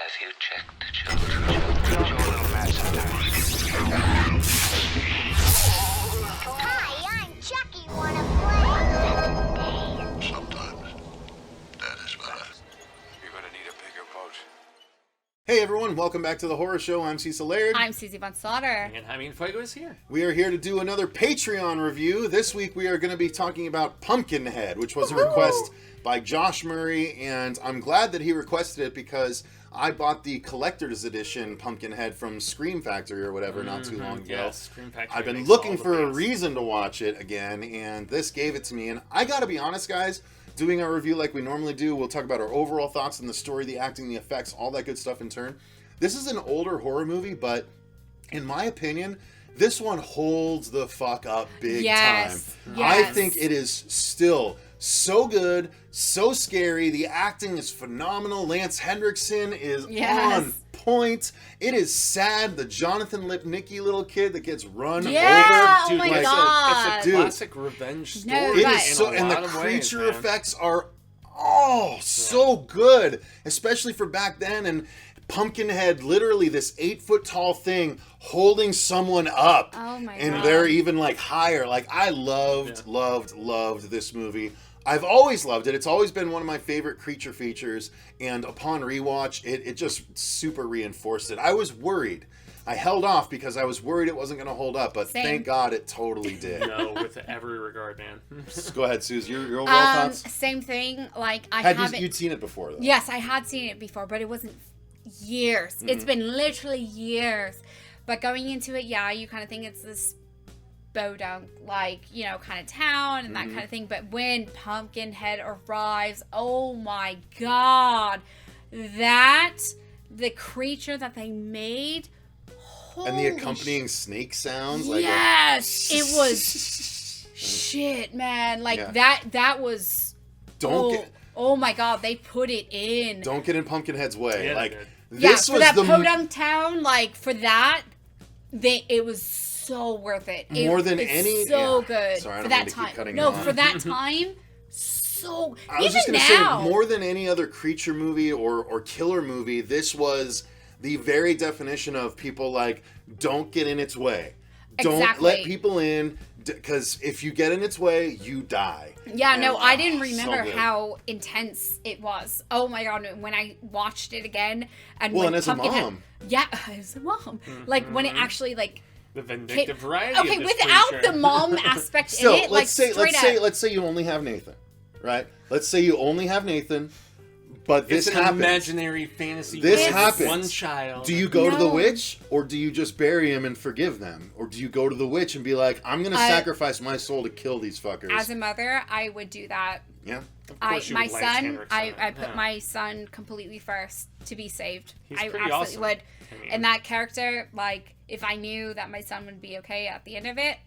Have you checked the children? Hi, I'm Chucky. Wanna play? Sometimes that is better. You're gonna need a bigger boat. Hey everyone, welcome back to the Horror Show. I'm Cecil Laird. I'm Susie Von Slaughter. And Jaime and Fuego is here. We are here to do another Patreon review. This week we are going to be talking about Pumpkinhead, which was a request by Josh Murray, and I'm glad that he requested it because I bought the collector's edition Pumpkinhead from Scream Factory or whatever not too long ago. Yes, Scream Factory. I've been makes looking all the for a best. reason to watch it again, and this gave it to me. And I gotta be honest, guys, doing our review like we normally do, we'll talk about our overall thoughts on the story, the acting, the effects, all that good stuff in turn. This is an older horror movie, but in my opinion, this one holds the fuck up big time. I think it is still so good, so scary. The acting is phenomenal. Lance Henriksen is on point. It is sad. The Jonathan Lipnicki little kid that gets run over. Dude, Oh my like, God. It's a classic revenge story. No, It right. is so, in a and the lot of ways, creature man. effects are so good, especially for back then. And Pumpkinhead, literally this 8-foot tall thing holding someone up. Oh my and God. they're even like higher. Like I loved this movie. I've always loved it. It's always been one of my favorite creature features, and upon rewatch, it just super reinforced it. I was worried. I held off because I was worried it wasn't going to hold up, but thank God it totally did. No, with every regard, man. Go ahead, Suze. Your overall thoughts? Same thing. Like I haven't. You'd seen it before, though. Yes, I had seen it before, but it wasn't years. Mm-hmm. It's been literally years. But going into it, yeah, you kind of think it's this bow-down, like, you know, kind of town and that kind of thing. But when Pumpkinhead arrives, oh my God, the creature that they made. And the accompanying snake sounds. Yes, it was shit, man. Like that was. Oh my God, they put it in. Don't get in Pumpkinhead's way. Yeah, like Yeah, this for was that the podunk town, like for that, it was so worth it. More than any. So yeah. good Sorry, I for don't mean that to keep time. cutting No, you off. for that time, so. I was even just gonna now, say, more than any other creature movie or killer movie, this was the very definition of people like, don't get in its way. Don't Exactly. let people in, because if you get in its way, you die. Yeah, no, I didn't so remember good. how intense it was. Oh my God, when I watched it again, and Well, when and as a Pumpkinhead, mom. yeah, as a mom, like when it actually like. The vindictive variety Okay, of this without creature. the mom aspect Still, in it, like let's say you only have Nathan, right? Let's say you only have Nathan, but this It's an happens. imaginary fantasy. This world with happens. One child. Do you go to the No. witch, or do you just bury him and forgive them? Or do you go to the witch and be like, I'm going to sacrifice my soul to kill these fuckers? As a mother, I would do that. Yeah? Of course you My would Lance son, Henriksen. I put Yeah. my son completely first to be saved. He's I pretty absolutely awesome. would. I mean- And that character, like, if I knew that my son would be okay at the end of it,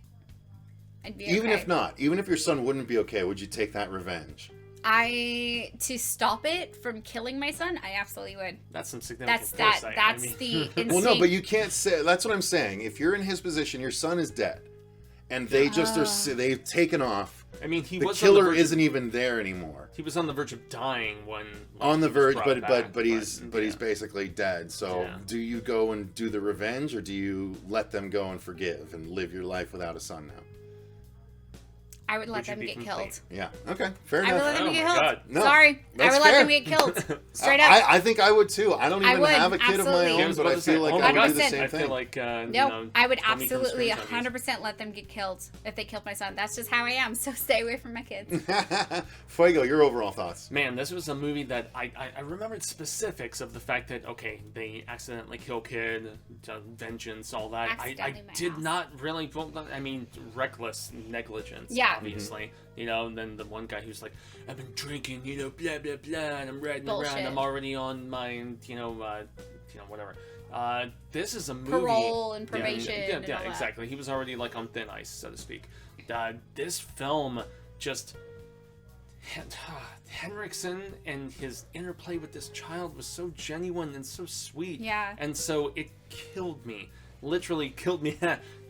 I'd be Even okay. if not, even if your son wouldn't be okay, would you take that revenge? To stop it from killing my son, I absolutely would. That's some significant That's foresight. That's I mean, the instinct. Well, no, but you can't say. That's what I'm saying. If you're in his position, your son is dead, and they just they've taken off. I mean, he The was killer on the verge isn't even there anymore. He was on the verge of dying when On the he was verge, brought back, but he's yeah. basically dead. So, Yeah. do you go and do the revenge, or do you let them go and forgive and live your life without a son now? I would let Would you them be get complete? killed. Yeah. Okay. Fair I would let enough. them Oh get my killed. God. No, Sorry, I that's would let them fair. get killed. Straight up. I think I would too. I don't I even would, have a kid of my absolutely. own, Yeah, was but about I to say, feel like oh I my would do the God. same I thing. feel like, Nope, I would Tommy from absolutely Scream Junkies. 100% let them get killed if they killed my son. That's just how I am. So stay away from my kids. Fuego, your overall thoughts? Man, this was a movie that I remembered specifics of the fact that, okay, they accidentally kill kid, vengeance, all that. I Accidentally my did ass. not really, I mean, reckless negligence, Yeah. obviously. You know, and then the one guy who's like, I've been drinking, you know, blah, blah, blah, and I'm riding Bullshit. around, I'm already on my, whatever. This is a movie. Parole and probation Yeah, and all that. exactly. He was already, like, on thin ice, so to speak. This film just... Henriksen and his interplay with this child was so genuine and so sweet. Yeah. And so it killed me. Literally killed me.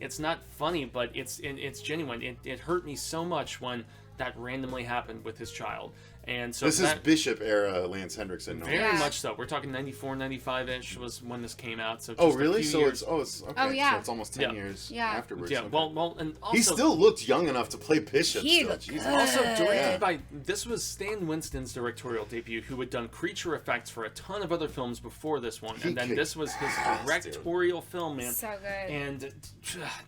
It's not funny, but it's genuine. It hurt me so much when that randomly happened with his child. And so This is that, Bishop era Lance Henriksen. very Yeah. much so. We're talking 94, 95-ish was when this came out. So just Oh, a really? few So years. it's okay. Oh, yeah. So it's almost 10 Yeah. years Yeah. afterwards. Yeah, Okay. well, and also... He still looked young enough to play Bishop. He still. looked Jesus. good. Also directed Yeah. by, this was Stan Winston's directorial debut, who had done creature effects for a ton of other films before this one, He and then kicked this was his ass, dude. directorial film, man. So good. And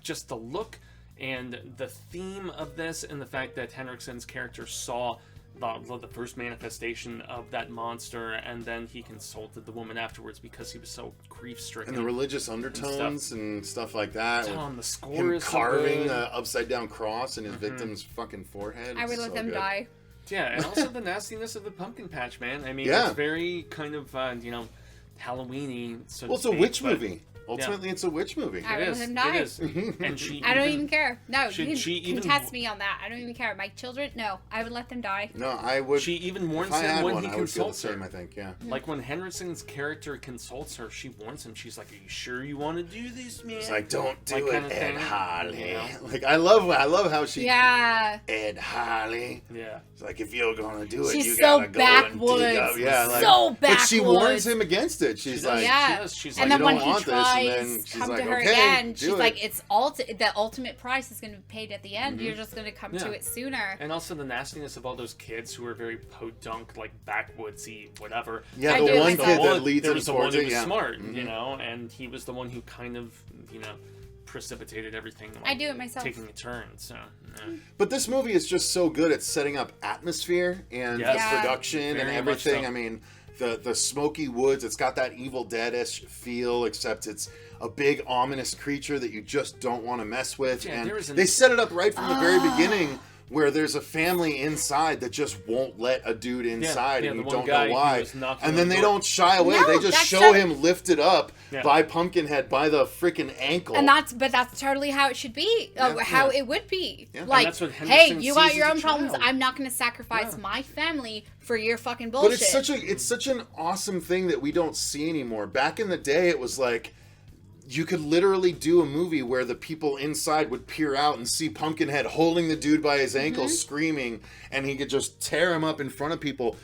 just the look and the theme of this, and the fact that Henriksen's character saw the first manifestation of that monster, and then he consulted the woman afterwards because he was so grief-stricken. And the religious undertones and stuff like that. with the score him is so carving good. an upside down cross in his victim's fucking forehead. I would It's let so them good. die. Yeah, and also the nastiness of the pumpkin patch, man. I mean, Yeah. it's very kind of, Halloween-y, so to Well, it's a speak, witch but movie. Ultimately, it's a witch movie. I It would is. let him die. It is. And she I don't even care. No, she- you can she even- contest me on that. I don't even care. My children, no, I would let them die. No, I would. She even if warns I had him when one, he I would feel the consults same. her. I think, yeah. Like when Henriksen's character consults her, she warns him. She's like, "Are you sure you want to do this, man?" It's like, don't do Like it, kind of Ed thing, Harley. you know? Like, I love how she. Yeah. Ed Harley. Yeah. It's like, if you're gonna do it, She's you so gotta go and dig backwoods. up. Yeah, like, So But she backwoods. warns him against it. She's does. like, Yeah. She does. She's And like, then "You when don't he want this," and tries then she's come like, to her "Okay, again, do she's it." like, "It's the ultimate price is going to be paid at the end. You're just going to come to Yeah. it sooner." And also the nastiness of all those kids who are very podunk, like backwoodsy, whatever. Yeah, I the do one myself. kid that leads there him was the one towards who it. was Yeah. smart, Mhm. you know, and he was the one who kind of, precipitated everything. Like, I do it myself. Taking a turn, so. Yeah. But this movie is just so good at setting up atmosphere and Yes. the Yeah. production and Very much everything. so. I mean, the smoky woods, it's got that Evil Dead-ish feel, except it's a big ominous creature that you just don't want to mess with. Yeah, and there is an- they set it up right from the very beginning, where there's a family inside that just won't let a dude inside, yeah, and the you one don't guy know who why. was knocking And on then the they door. don't shy away. No, They just that's show so- him lifted up Yeah. by Pumpkinhead by the freaking ankle. And that's totally how it should be. Yeah. How Yeah. it would be. Yeah. And Like, that's what hey, Henderson you got sees your as a own problems. child. I'm not going to sacrifice Yeah. my family for your fucking But bullshit. it's such an awesome thing that we don't see anymore. Back in the day, it was like you could literally do a movie where the people inside would peer out and see Pumpkinhead holding the dude by his ankle, screaming, and he could just tear him up in front of people.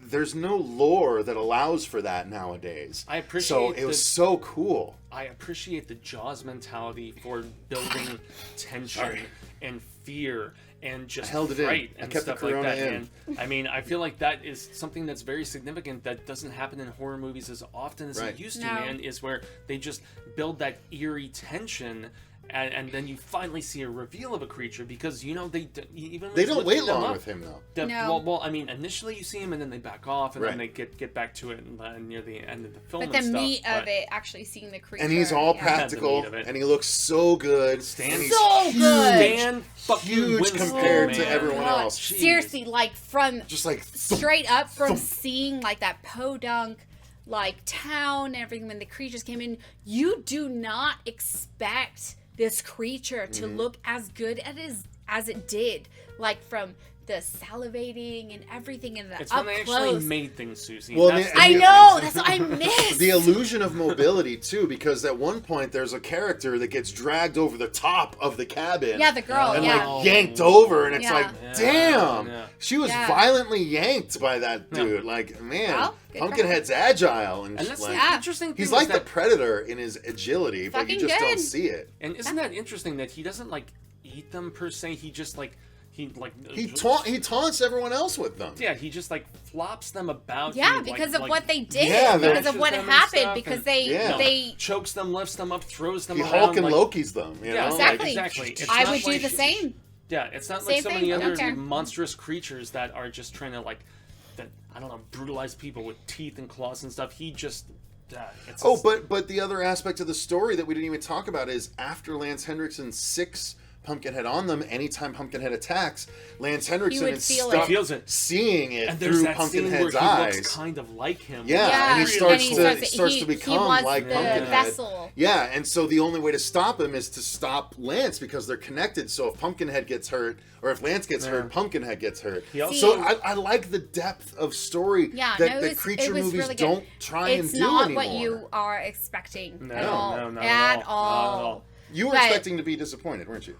There's no lore that allows for that nowadays. I appreciate So it was so cool. I appreciate the Jaws mentality for building tension Sorry. and fear and just I held it in. fright I and kept the stuff like Corona that. in. And I mean, I feel like that is something that's very significant that doesn't happen in horror movies as often as Right. it used to, No. man, is where they just build that eerie tension. And then you finally see a reveal of a creature because they even They don't wait lifting them long up, with him, though. No. Well, I mean, initially you see him and then they back off and Right. then they get back to it near the end of the film. but the and stuff, meat of but- it, actually seeing the creature. And he's all yeah. practical, meat of it. and he looks so good. Stan- and he's So huge, good. Stan fucking huge Winston, compared to man. everyone God, else. Jeez. Seriously, like from Just like straight up from thump. seeing like that podunk like town and everything when the creatures came in, you do not expect this creature to Mm-hmm. look as good as it did, like from the salivating and everything and the It's up when they close. actually made things, Susie. Well, That's and I the- know, that's what I missed. The illusion of mobility too, because at one point there's a character that gets dragged over the top of the cabin. Yeah, the girl, and yeah. like yanked over, and it's Yeah. like, Yeah, damn, yeah. she was Yeah. violently yanked by that Yeah. dude. Like, man, Well, good for Pumpkinhead's agile, and, And that's like, the Yeah. interesting thing. he's is like the that, Predator in his agility, but you Fucking just don't good. see it. and isn't that interesting that he doesn't like eat them per se? He just like He taunts everyone else with them. Yeah, he just like flops them about. Yeah, and, because like, of what they did. Yeah, because mashes of what them and happened. stuff, Because and, they Yeah. they chokes them, lifts them up, throws them He around. Hulk and like, Loki's them. You Yeah, know? exactly. exactly. It's I not would do like- the same. Yeah, it's not Same like so thing, many I don't other care. monstrous creatures that are just trying to I don't know, brutalize people with teeth and claws and stuff. He just. It's Oh, but the other aspect of the story that we didn't even talk about is after Lance Henriksen sicks Pumpkinhead on them, anytime Pumpkinhead attacks, Lance Henriksen would is feel stuck it. He feels it. seeing it And there's through that scene where Pumpkinhead's he eyes. looks kind of like him. Yeah, and he starts he to he become was like the Pumpkinhead. vessel. Yeah, and so the only way to stop him is to stop Lance because they're connected. So if Pumpkinhead gets hurt, or if Lance gets hurt, Pumpkinhead gets hurt. He also- So I like the depth of story Yeah, that no, the it creature was movies really good. don't try It's and do not anymore. what you are expecting No, at all. no, not at at all. all. You were But- expecting to be disappointed, weren't you?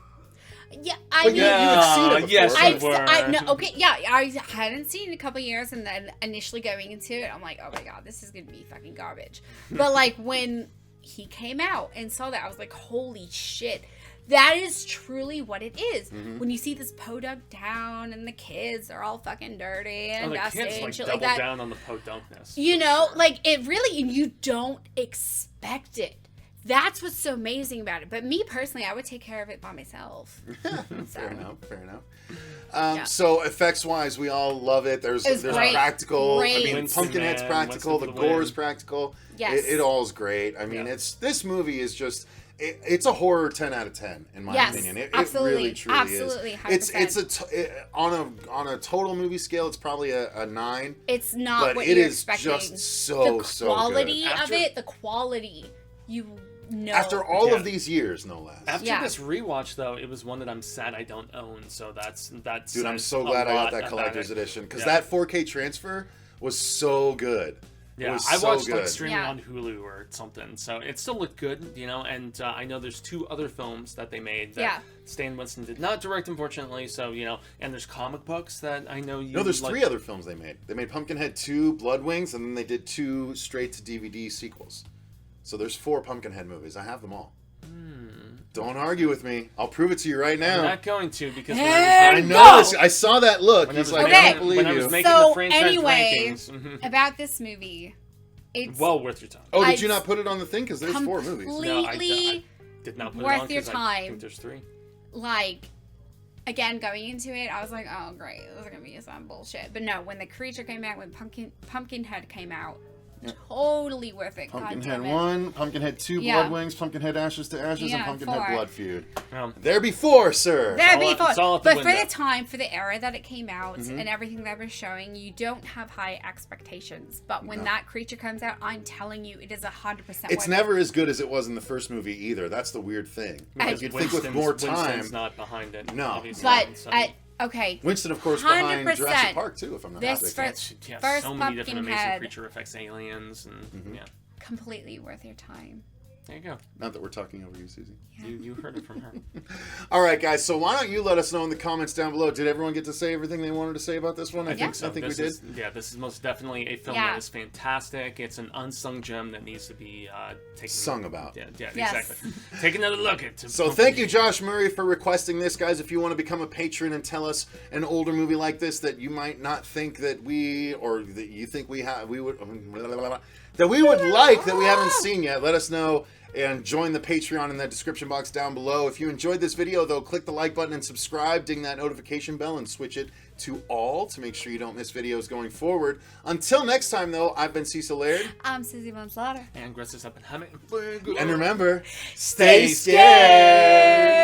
Yeah, But you had seen it before. yes, I've, you were. I hadn't seen it in a couple years, and then initially going into it, I'm like, oh my god, this is gonna be fucking garbage. But like when he came out and saw that, I was like, holy shit. That is truly what it is. When you see this podunk town and the kids are all fucking dirty and the dusty kids and like shit double like that. down on the podunkness. You know, like it really, and you don't expect it. That's what's so amazing about it. But me personally, I would take care of it by myself. Fair enough. Yeah. So effects-wise, we all love it. There's great. practical. I mean, Great. Pumpkinhead's practical. The Winston for the gore is win. practical. Yes. It all is great. I mean, Yeah. this movie is just. It's a horror 10 out of 10 in my Yes, opinion. It absolutely, really truly absolutely, is. 100%. On a total movie scale, it's probably a 9. It's not But what it you're is expecting. just so the quality good. of it, the quality, you know. After all Yeah. of these years, no less. After Yeah. this rewatch, though, it was one that I'm sad I don't own. So that's Dude, I'm says so a glad I got lot that about collector's it. edition because Yeah. that 4K transfer was so good. It Yeah, was I so watched good. like streaming Yeah. on Hulu or something, so it still looked good, you know. And I know there's 2 other films that they made that Yeah. Stan Winston did not direct, unfortunately. So you know, and there's comic books that I know you. No, there's like. 3 other films they made. They made Pumpkinhead 2, Blood Wings, and then they did 2 straight to DVD sequels. So there's 4 Pumpkinhead movies. I have them all. Don't argue with me. I'll prove it to you right I'm now. not going to because And I when know go! this. I saw that look. I He's was like, Okay. I don't believe when I you. was making So, the franchise anyway, rankings, about this movie, it's well worth your time. Oh, did I- you not put it on the thing? Because there's 4 movies. No, I completely did not put worth it on your 'cause I time. think there's 3. like, again, going into it, I was like, oh great, this is gonna be some bullshit. But no, when the creature came out, when Pumpkinhead came out, totally worth it. Pumpkinhead God damn it. 1, Pumpkinhead 2, Yeah. Blood Wings, Pumpkinhead Ashes to Ashes, and Yeah, Pumpkinhead 4. Blood Feud. Um, There before, sir. There all- before, it's all out the but for window. the time, for the era that it came out, and everything that was showing, you don't have high expectations. But when that creature comes out, I'm telling you, it is 100%. It's worth never as good as it was in the first movie either. That's the weird thing. Because you'd think with more time. Winston's not behind it. No. obviously, But so- okay, Winston, of course, behind 100%. Jurassic Park too, if I'm not This mistaken. first- yeah, so many different amazing Pumpkinhead. creature effects, aliens, and yeah. completely worth your time. There you go. Not that we're talking over you, Susie. You heard it from her. All right, guys. So why don't you let us know in the comments down below? Did everyone get to say everything they wanted to say about this one? I think So we this did. is- this is most definitely a film Yeah. that is fantastic. It's an unsung gem that needs to be taken Sung about. Yeah, Yes. exactly. Take another look at. So thank you, Josh Murray, for requesting this, guys. If you want to become a patron and tell us an older movie like this that you might not think that we, or that you think we have, we would, that we would like that we haven't seen yet, let us know. And join the Patreon in the description box down below. If you enjoyed this video, though, click the like button and subscribe. Ding that notification bell and switch it to all to make sure you don't miss videos going forward. Until next time, though, I've been Cecil Laird. I'm Susie Von Slaughter. And Grissus up and Hammett. And remember, Stay stay scared!